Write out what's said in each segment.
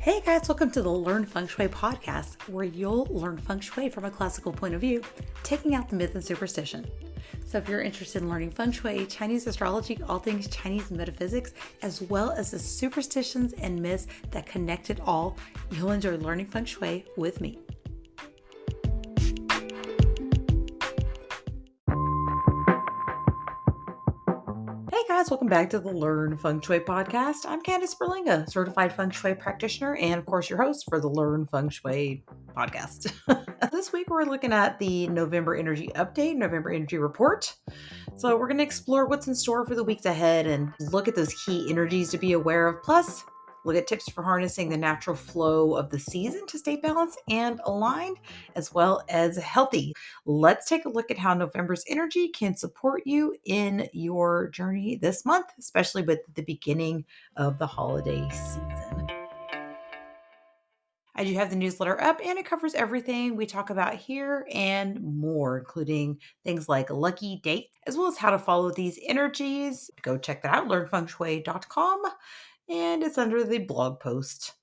Hey guys, welcome to the Learn Feng Shui podcast, where you'll learn Feng Shui from a classical point of view, taking out the myth and superstition. So if you're interested in learning Feng Shui, Chinese astrology, all things Chinese metaphysics, as well as the superstitions and myths that connect it all, you'll enjoy learning Feng Shui with me. Hey guys, welcome back to the Learn Feng Shui podcast. I'm Candice Berlinga, certified Feng Shui practitioner, and of course your host for the Learn Feng Shui podcast. This week we're looking at the November energy update, November energy report. So we're going to explore what's in store for the weeks ahead and look at those key energies to be aware of. Plus, look at tips for harnessing the natural flow of the season to stay balanced and aligned, as well as healthy. Let's take a look at how November's energy can support you in your journey this month, especially with the beginning of the holiday season. I do have the newsletter up, and it covers everything we talk about here and more, including things like lucky dates, as well as how to follow these energies. Go check that out, learnfengshui.com, and it's under the blog post.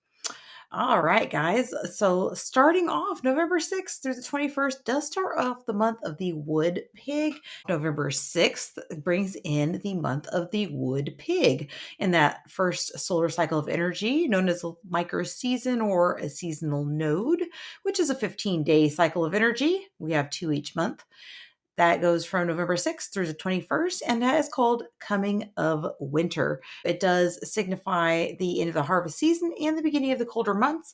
All right, guys. So starting off, November 6th through the 21st does start off the month of the Wood Pig. November 6th brings in the month of the Wood Pig. In that first solar cycle of energy, known as a micro season or a seasonal node, which is a 15-day cycle of energy. We have 2 each month. That goes from November 6th through the 21st, and that is called Coming of Winter. It does signify the end of the harvest season and the beginning of the colder months.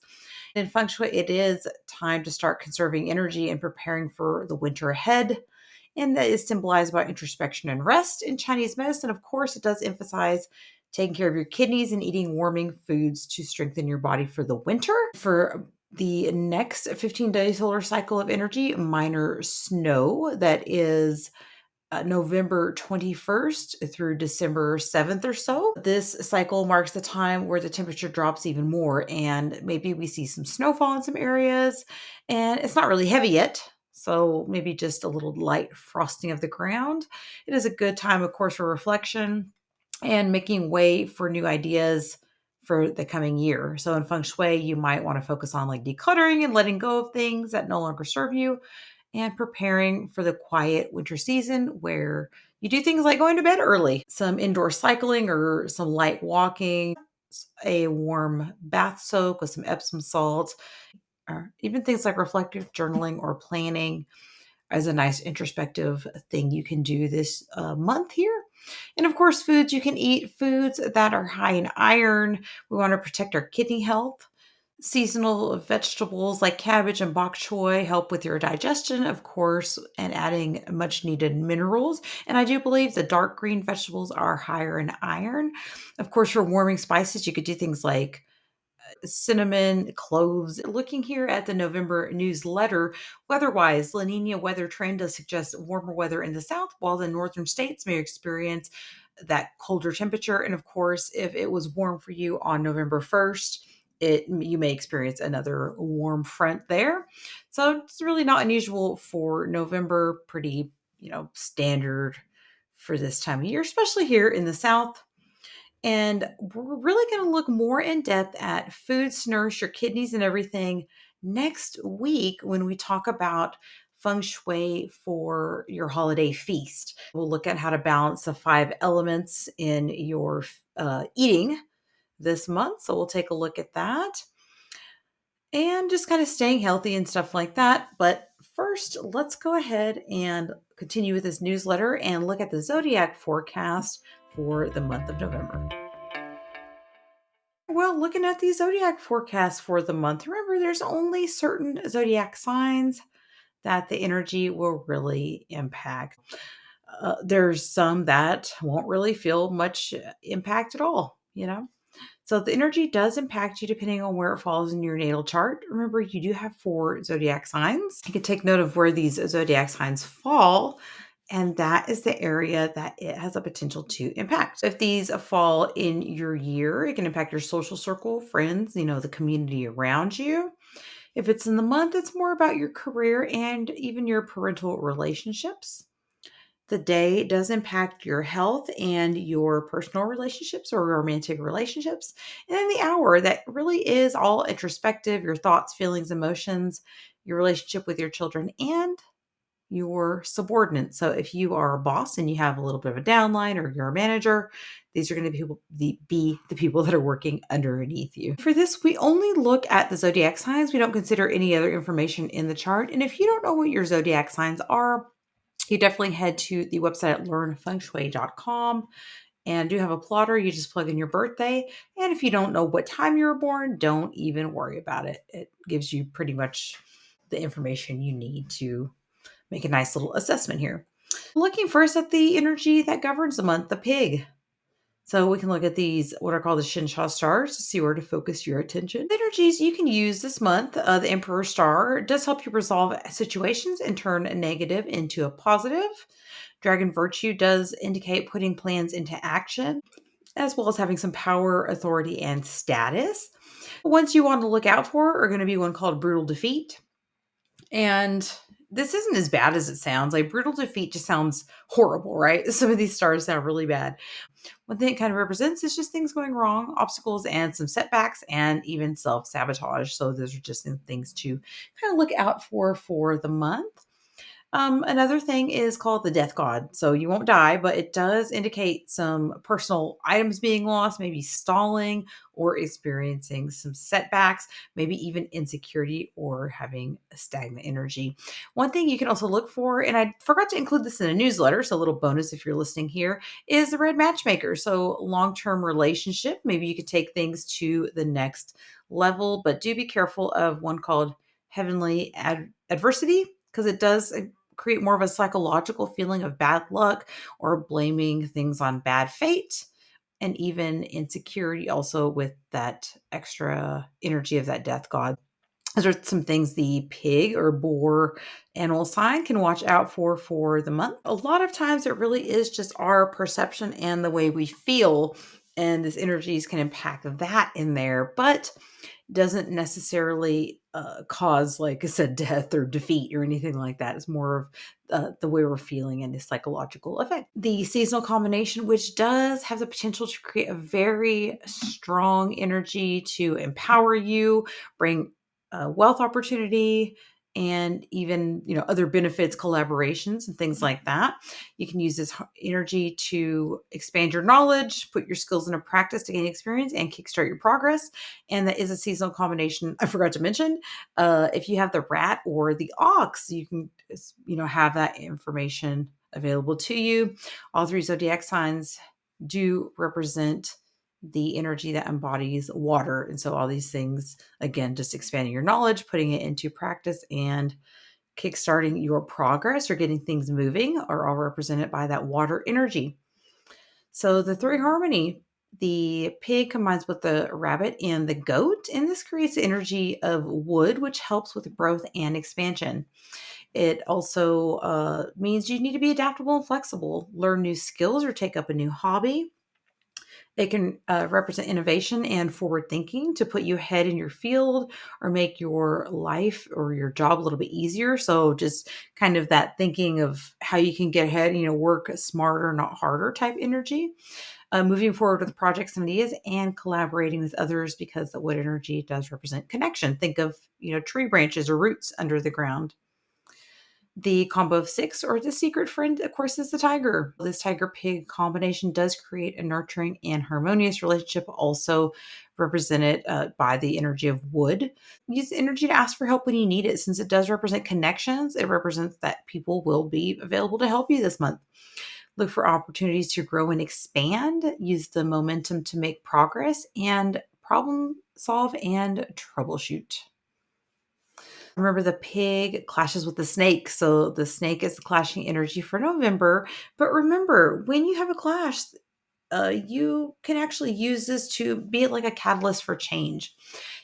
In Feng Shui, it is time to start conserving energy and preparing for the winter ahead. And that is symbolized by introspection and rest. In Chinese medicine, of course, it does emphasize taking care of your kidneys and eating warming foods to strengthen your body for the winter. For the next 15-day solar cycle of energy, minor snow, that is November 21st through December 7th or so. This cycle marks the time where the temperature drops even more, and maybe we see some snowfall in some areas, and it's not really heavy yet. So maybe just a little light frosting of the ground. It is a good time, of course, for reflection and making way for new ideas for the coming year. So in Feng Shui, you might want to focus on like decluttering and letting go of things that no longer serve you, and preparing for the quiet winter season where you do things like going to bed early, some indoor cycling or some light walking, a warm bath soak with some Epsom salt, or even things like reflective journaling or planning as a nice introspective thing you can do this month here. And of course, foods you can eat, foods that are high in iron. We want to protect our kidney health. Seasonal vegetables like cabbage and bok choy help with your digestion, of course, and adding much needed minerals. And I do believe the dark green vegetables are higher in iron. Of course, for warming spices, you could do things like cinnamon, cloves. Looking here at the November newsletter, weather-wise, La Nina weather trend does suggest warmer weather in the south, while the northern states may experience that colder temperature. And of course, if it was warm for you on November 1st, you may experience another warm front there. So it's really not unusual for November, pretty, standard for this time of year, especially here in the south. And we're really going to look more in depth at foods to nourish your kidneys and everything next week when we talk about Feng Shui for your holiday feast. We'll look at how to balance the 5 elements in your eating this month. So we'll take a look at that and just kind of staying healthy and stuff like that. But first, let's go ahead and continue with this newsletter and look at the Zodiac Forecast for the month of November. Well, looking at the Zodiac Forecast for the month, remember there's only certain Zodiac signs that the energy will really impact. There's some that won't really feel much impact at all, So the energy does impact you depending on where it falls in your natal chart. Remember, you do have 4 zodiac signs. You can take note of where these zodiac signs fall, and that is the area that it has a potential to impact. So if these fall in your year, it can impact your social circle, friends, the community around you. If it's in the month, it's more about your career and even your parental relationships. The day does impact your health and your personal relationships or romantic relationships. And then the hour that really is all introspective, your thoughts, feelings, emotions, your relationship with your children, and your subordinates. So if you are a boss and you have a little bit of a downline or you're a manager, these are going to be the people that are working underneath you. For this, we only look at the zodiac signs. We don't consider any other information in the chart. And if you don't know what your zodiac signs are, you definitely head to the website at learnfengshui.com and do have a plotter. You just plug in your birthday. And if you don't know what time you were born, don't even worry about it. It gives you pretty much the information you need to make a nice little assessment here. Looking first at the energy that governs the month, the pig. So we can look at these, what are called the Shinsha stars, to see where to focus your attention. The energies you can use this month, the Emperor star does help you resolve situations and turn a negative into a positive. Dragon virtue does indicate putting plans into action, as well as having some power, authority, and status. Ones you want to look out for are going to be one called brutal defeat. And this isn't as bad as it sounds. Like brutal defeat just sounds horrible, right? Some of these stars sound really bad. One thing it kind of represents is just things going wrong, obstacles, and some setbacks, and even self sabotage. So, those are just some things to kind of look out for the month. Another thing is called the death god. So you won't die, but it does indicate some personal items being lost, maybe stalling or experiencing some setbacks, maybe even insecurity or having a stagnant energy. One thing you can also look for, and I forgot to include this in a newsletter, so a little bonus if you're listening here, is the red matchmaker. So long term relationship, maybe you could take things to the next level, but do be careful of one called heavenly adversity because it does create more of a psychological feeling of bad luck or blaming things on bad fate and even insecurity also with that extra energy of that death god. Those are some things the pig or boar animal sign can watch out for the month. A lot of times it really is just our perception and the way we feel, and this energies can impact that in there, but doesn't necessarily cause, like I said, death or defeat or anything like that. It's more of the way we're feeling and the psychological effect. The seasonal combination, which does have the potential to create a very strong energy to empower you, bring wealth opportunity, and even other benefits, collaborations, and things like that. You can use this energy to expand your knowledge, put your skills into practice to gain experience, and kickstart your progress. And that is a seasonal combination. I forgot to mention, if you have the rat or the ox, you can have that information available to you. All three zodiac signs do represent the energy that embodies water. And so all these things, again, just expanding your knowledge, putting it into practice, and kickstarting your progress or getting things moving are all represented by that water energy. So the three harmony, the pig combines with the rabbit and the goat, and this creates the energy of wood, which helps with growth and expansion. It also means you need to be adaptable and flexible, learn new skills, or take up a new hobby. It can represent innovation and forward thinking to put you ahead in your field or make your life or your job a little bit easier. So just kind of that thinking of how you can get ahead, work smarter, not harder type energy. Moving forward with projects and ideas and collaborating with others because the wood energy does represent connection. Think of, tree branches or roots under the ground. The combo of six, or the secret friend, of course, is the tiger. This tiger pig combination does create a nurturing and harmonious relationship, also represented by the energy of wood. Use the energy to ask for help when you need it. Since it does represent connections, it represents that people will be available to help you this month. Look for opportunities to grow and expand. Use the momentum to make progress and problem solve and troubleshoot. Remember, the pig clashes with the snake. So the snake is the clashing energy for November. But remember, when you have a clash, you can actually use this to be like a catalyst for change.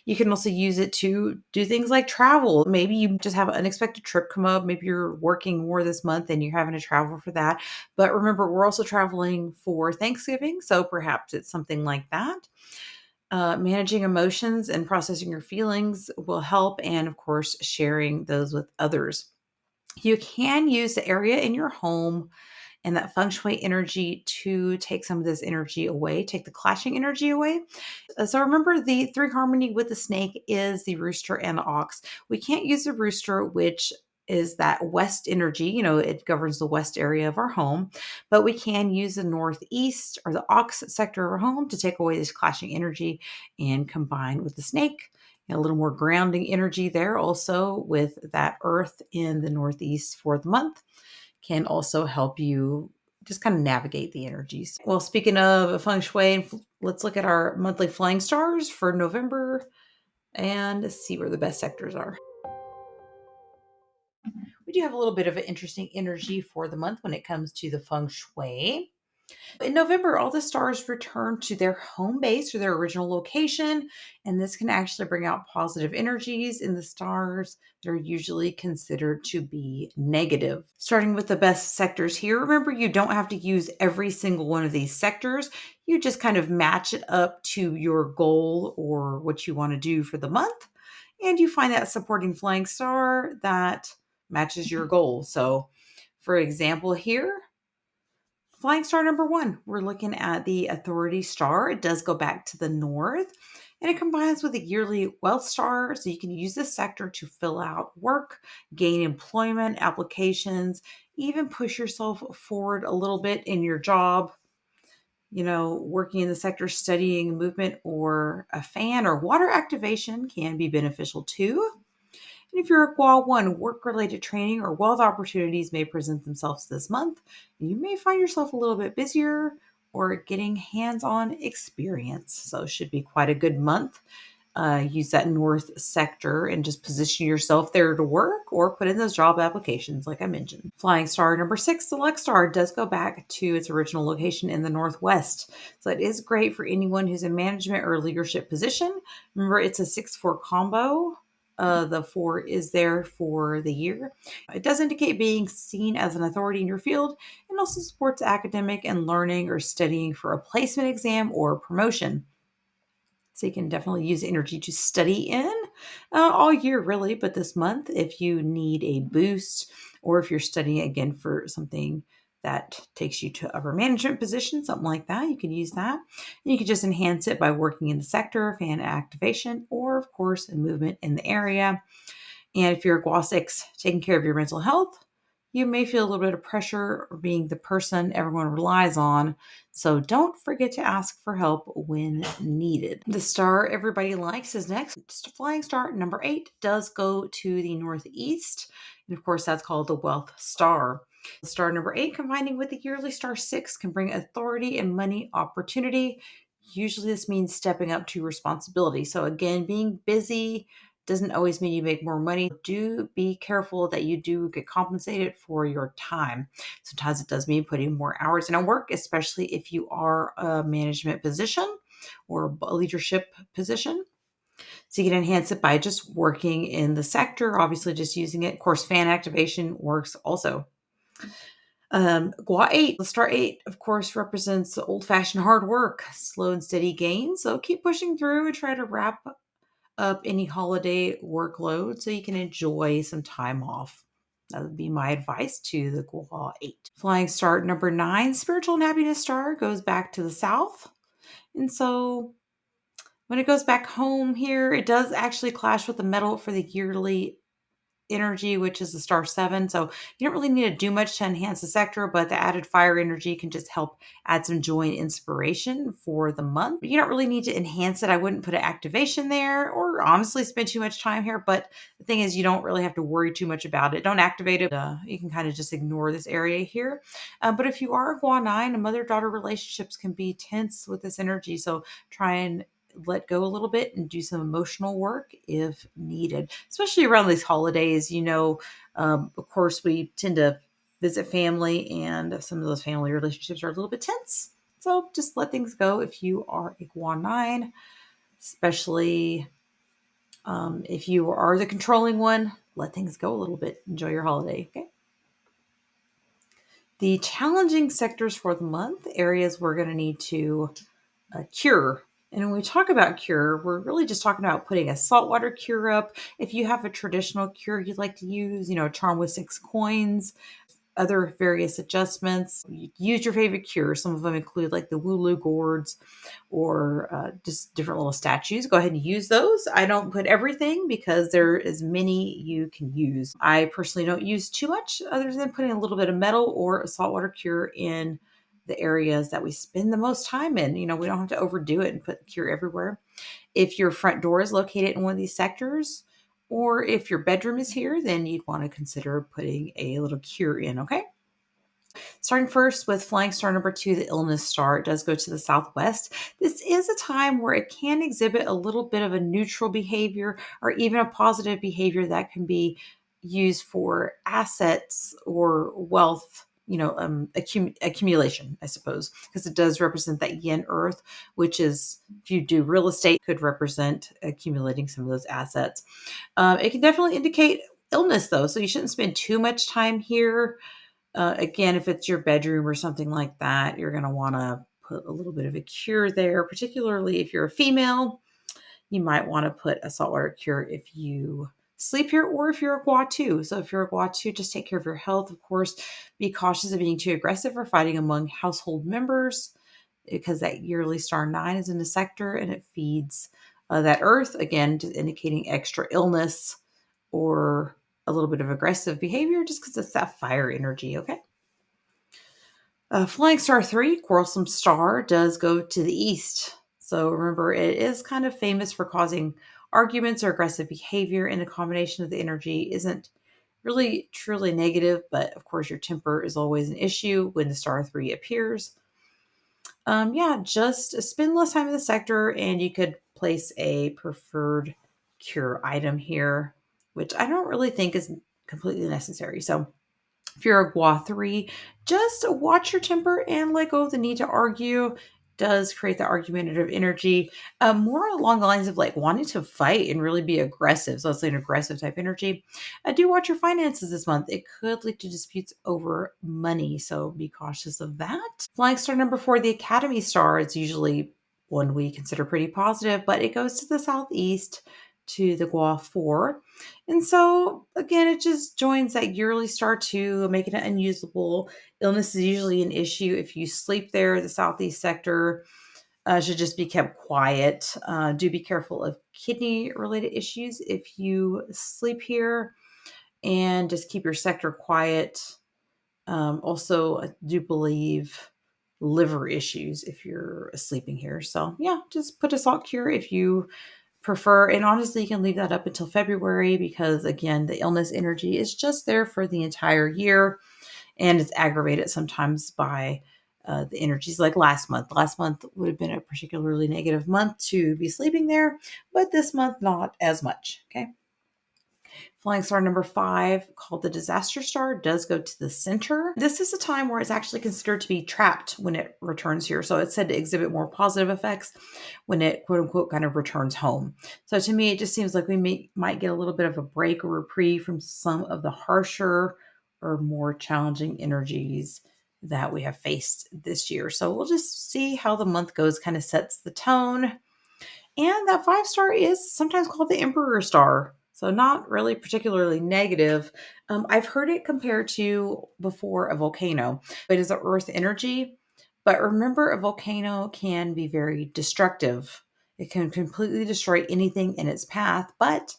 You can also use it to do things like travel. Maybe you just have an unexpected trip come up. Maybe you're working more this month and you're having to travel for that. But remember, we're also traveling for Thanksgiving. So perhaps it's something like that. Managing emotions and processing your feelings will help. And of course, sharing those with others. You can use the area in your home and that feng shui energy to take some of this energy away, take the clashing energy away. So remember, the three harmony with the snake is the rooster and the ox. We can't use the rooster, which is that west energy, it governs the west area of our home, but we can use the northeast or the ox sector of our home to take away this clashing energy and combine with the snake. A little more grounding energy there, also with that earth in the northeast for the month, can also help you just kind of navigate the energies. Well, speaking of feng shui, let's look at our monthly flying stars for November and see where the best sectors are. We do have a little bit of an interesting energy for the month when it comes to the feng shui. In November, all the stars return to their home base or their original location, and this can actually bring out positive energies in the stars that are usually considered to be negative. Starting with the best sectors here, remember you don't have to use every single one of these sectors. You just kind of match it up to your goal or what you want to do for the month, and you find that supporting flying star that matches your goal. So, for example, here, flying star number one, we're looking at the authority star. It does go back to the north and it combines with a yearly wealth star. So you can use this sector to fill out work, gain employment applications, even push yourself forward a little bit in your job. Working in the sector, studying movement or a fan or water activation can be beneficial too. And if you're a Gua 1, work-related training or wealth opportunities may present themselves this month. And you may find yourself a little bit busier or getting hands-on experience. So it should be quite a good month. Use that north sector and just position yourself there to work or put in those job applications like I mentioned. Flying star number 6, select star, does go back to its original location in the northwest. So it is great for anyone who's in management or leadership position. Remember, it's a 6-4 combo. The 4 is there for the year. It does indicate being seen as an authority in your field and also supports academic and learning or studying for a placement exam or promotion. So you can definitely use energy to study in all year, really. But this month, if you need a boost or if you're studying again for something that takes you to upper management position, something like that, you can use that. And you can just enhance it by working in the sector, fan activation, or of course, a movement in the area. And if you're a Gua 6, taking care of your mental health, you may feel a little bit of pressure being the person everyone relies on. So don't forget to ask for help when needed. The star everybody likes is next. Flying star number 8 does go to the northeast. And of course, that's called the wealth star. Star number 8 combining with the yearly star 6 can bring authority and money opportunity. Usually this means stepping up to responsibility. So again, being busy doesn't always mean you make more money. Do be careful that you do get compensated for your time. Sometimes it does mean putting more hours in at work, especially if you are a management position or a leadership position. So you can enhance it by just working in the sector, obviously just using it. Of course, fan activation works also. Gua 8, the star 8, of course, represents old-fashioned hard work, slow and steady gains. So keep pushing through and try to wrap up any holiday workload so you can enjoy some time off. That would be my advice to the Gua 8. Flying star number 9, spiritual and happiness star, goes back to the south. And so when it goes back home here, it does actually clash with the metal for the yearly energy, which is the star 7. So you don't really need to do much to enhance the sector, but the added fire energy can just help add some joy and inspiration for the month. You don't really need to enhance it. I wouldn't put an activation there or honestly spend too much time here. But the thing is, you don't really have to worry too much about it. Don't activate it. You can kind of just ignore this area here. But if you are a Gua 9, mother-daughter relationships can be tense with this energy. So try and let go a little bit and do some emotional work if needed, especially around these holidays. Of course, we tend to visit family, and some of those family relationships are a little bit tense. So just let things go if you are a Gua 9, especially if you are the controlling one. Let things go a little bit. Enjoy your holiday, okay? The challenging sectors for the month, areas we're going to need to cure. And when we talk about cure, we're really just talking about putting a saltwater cure up. If you have a traditional cure you'd like to use, a charm with 6 coins, other various adjustments. You can use your favorite cures. Some of them include like the Wooloo gourds or just different little statues. Go ahead and use those. I don't put everything because there is many you can use. I personally don't use too much other than putting a little bit of metal or a saltwater cure in the areas that we spend the most time in. We don't have to overdo it and put the cure everywhere. If your front door is located in one of these sectors, or if your bedroom is here, then you'd want to consider putting a little cure in, okay? Starting first with flying star number 2, the illness star. It does go to the southwest. This is a time where it can exhibit a little bit of a neutral behavior or even a positive behavior that can be used for assets or wealth, accumulation, I suppose, because it does represent that yin earth, which is, if you do real estate, could represent accumulating some of those assets. It can definitely indicate illness, though, so you shouldn't spend too much time here. Again, if it's your bedroom or something like that, you're going to want to put a little bit of a cure there, particularly if you're a female. You might want to put a saltwater cure if you sleep here or if you're a Guatu. So if you're a Guatu, just take care of your health. Of course, be cautious of being too aggressive or fighting among household members because that yearly star 9 is in the sector and it feeds that earth, again, just indicating extra illness or a little bit of aggressive behavior just because it's that fire energy, okay? Flying star 3, quarrelsome star, does go to the east. So remember, it is kind of famous for causing arguments or aggressive behavior, and the combination of the energy isn't really truly negative, but of course, your temper is always an issue when the star 3 appears. Yeah, just spend less time in the sector, and you could place a preferred cure item here, which I don't really think is completely necessary. So if you're a Gua 3, just watch your temper and let go of the need to argue. Does create the argumentative energy, more along the lines of like wanting to fight and really be aggressive. So let's say an aggressive type energy. Do watch your finances this month. It could lead to disputes over money, so be cautious of that. Flying star number 4, the Academy star, is usually one we consider pretty positive, but it goes to the southeast to the Gua 4. And so, again, it just joins that yearly star 2, making it unusable. Illness is usually an issue if you sleep there. The southeast sector should just be kept quiet. Do be careful of kidney-related issues if you sleep here, and just keep your sector quiet. Also, I do believe liver issues if you're sleeping here. So, yeah, just put a salt cure if you prefer. And honestly, you can leave that up until February because, again, the illness energy is just there for the entire year and it's aggravated sometimes by the energies like last month. Last month would have been a particularly negative month to be sleeping there, but this month, not as much. Okay. Flying star number 5, called the disaster star, does go to the center. This is a time where it's actually considered to be trapped when it returns here. So it's said to exhibit more positive effects when it, quote unquote, kind of returns home. So to me, it just seems like we might get a little bit of a break or reprieve from some of the harsher or more challenging energies that we have faced this year. So we'll just see how the month goes, kind of sets the tone. And that 5 star is sometimes called the Emperor star. So not really particularly negative. I've heard it compared to before a volcano. It is an earth energy. But remember, a volcano can be very destructive. It can completely destroy anything in its path. But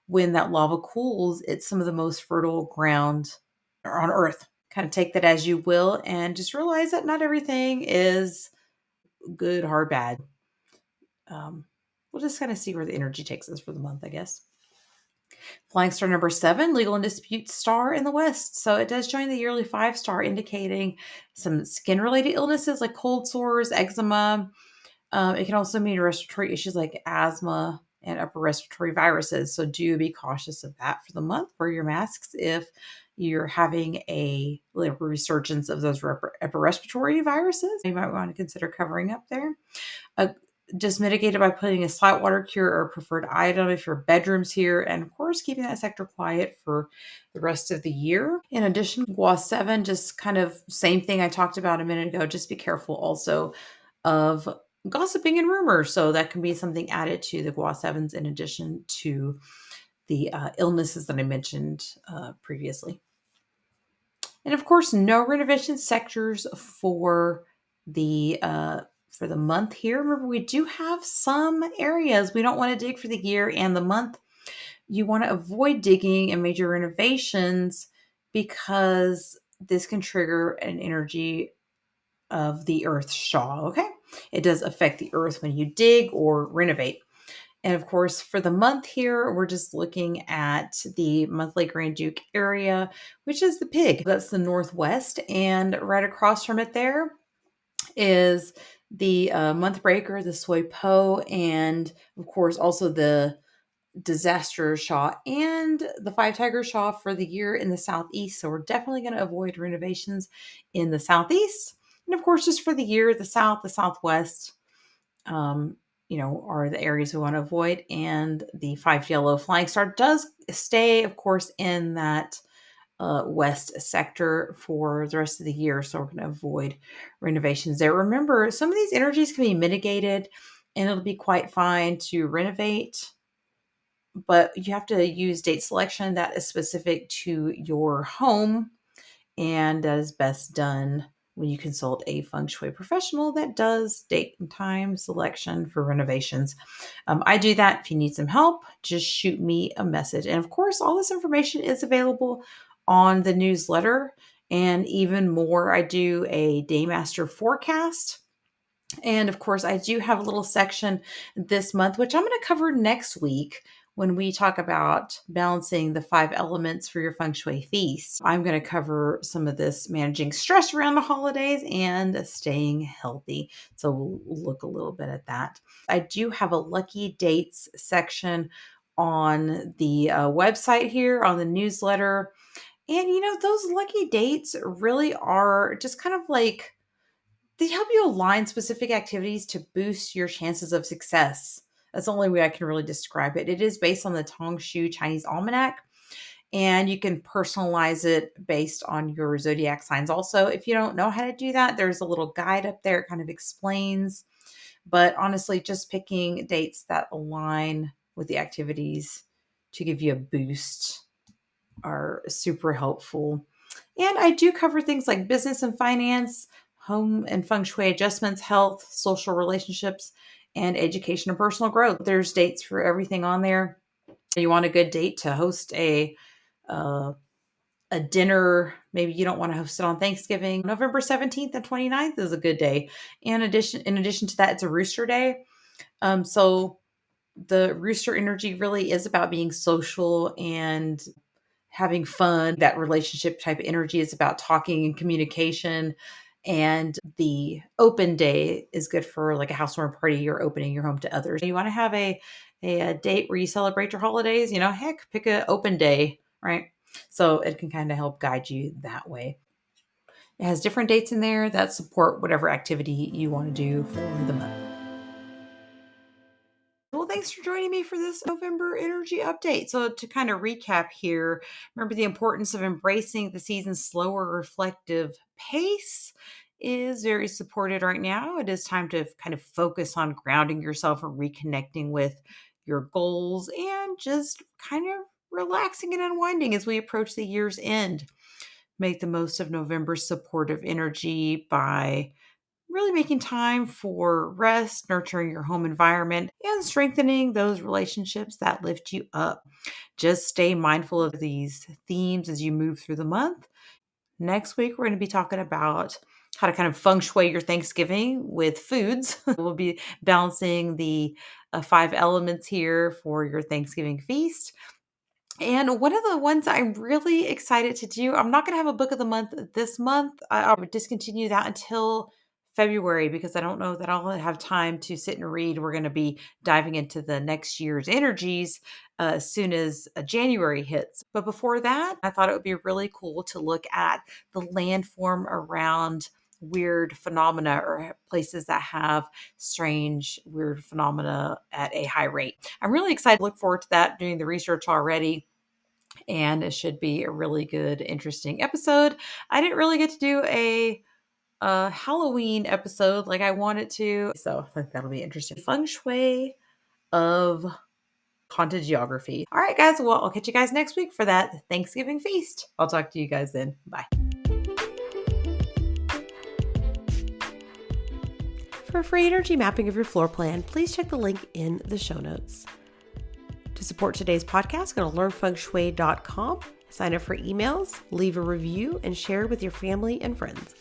when that lava cools, it's some of the most fertile ground on earth. Kind of take that as you will and just realize that not everything is good, hard, bad. We'll just kind of see where the energy takes us for the month, I guess. Flying star number 7, legal and dispute star in the west. So it does join the yearly 5-star, indicating some skin-related illnesses like cold sores, eczema. It can also mean respiratory issues like asthma and upper respiratory viruses. So do be cautious of that for the month. Wear your masks if you're having a resurgence of those upper respiratory viruses. You might want to consider covering up there. Just mitigate it by putting a saltwater cure or preferred item if your bedroom's here, and of course keeping that sector quiet for the rest of the year. In addition, Gua 7, just kind of same thing I talked about a minute ago. Just be careful also of gossiping and rumors. So that can be something added to the Gua 7s in addition to the illnesses that I mentioned previously. And of course, no renovation sectors for the month here. Remember, we do have some areas we don't want to dig for the year and the month. You want to avoid digging and major renovations because this can trigger an energy of the earth Shaw. Okay. It does affect the earth when you dig or renovate. And of course, for the month here, we're just looking at the monthly Grand Duke area, which is the pig. That's the northwest. And right across from it there is the month breaker, the Soi Po, and of course, also the disaster Shaw and the five tiger Shaw for the year in the southeast. So we're definitely going to avoid renovations in the southeast. And of course, just for the year, the south, the southwest, um, are the areas we want to avoid. And the five yellow flying star does stay, of course, in that west sector for the rest of the year. So we're going to avoid renovations there. Remember, some of these energies can be mitigated and it'll be quite fine to renovate, but you have to use date selection that is specific to your home, and that is best done when you consult a feng shui professional that does date and time selection for renovations. I do that. If you need some help, just shoot me a message. And of course, all this information is available on the newsletter and even more. I do a Daymaster forecast. And of course, I do have a little section this month, which I'm going to cover next week when we talk about balancing the five elements for your feng shui feast. I'm going to cover some of this managing stress around the holidays and staying healthy. So we'll look a little bit at that. I do have a lucky dates section on the website here on the newsletter. And those lucky dates really are just kind of like they help you align specific activities to boost your chances of success. That's the only way I can really describe it. It is based on the Tong Shu Chinese Almanac, and you can personalize it based on your zodiac signs. Also, if you don't know how to do that, there's a little guide up there. It kind of explains. But honestly, just picking dates that align with the activities to give you a boost are super helpful. And I do cover things like business and finance, home and feng shui adjustments, health, social relationships, and education and personal growth. There's dates for everything on there. You want a good date to host uh, a dinner. Maybe you don't want to host it on Thanksgiving. November 17th and 29th is a good day. And in addition to that, it's a rooster day. So the rooster energy really is about being social and having fun. That relationship type energy is about talking and communication. And the open day is good for like a housewarming party or opening your home to others. You want to have a date where you celebrate your holidays, heck, pick an open day, right? So it can kind of help guide you that way. It has different dates in there that support whatever activity you want to do for the month. Well, thanks for joining me for this November energy update. So, to kind of recap here, remember the importance of embracing the season's slower, reflective pace is very supported right now. It is time to kind of focus on grounding yourself and reconnecting with your goals and just kind of relaxing and unwinding as we approach the year's end. Make the most of November's supportive energy by really making time for rest, nurturing your home environment, and strengthening those relationships that lift you up. Just stay mindful of these themes as you move through the month. Next week, we're going to be talking about how to kind of feng shui your Thanksgiving with foods. We'll be balancing the five elements here for your Thanksgiving feast. And one of the ones I'm really excited to do, I'm not going to have a book of the month this month. I'll discontinue that until February because I don't know that I'll have time to sit and read. We're going to be diving into the next year's energies as soon as January hits. But before that, I thought it would be really cool to look at the landform around weird phenomena or places that have strange, weird phenomena at a high rate. I'm really excited to look forward to that, doing the research already. And it should be a really good, interesting episode. I didn't really get to do a Halloween episode like I wanted to. So I think that'll be interesting. Feng Shui of haunted geography. All right, guys. Well, I'll catch you guys next week for that Thanksgiving feast. I'll talk to you guys then. Bye. For a free energy mapping of your floor plan, please check the link in the show notes. To support today's podcast, go to learnfengshui.com, sign up for emails, leave a review, and share with your family and friends.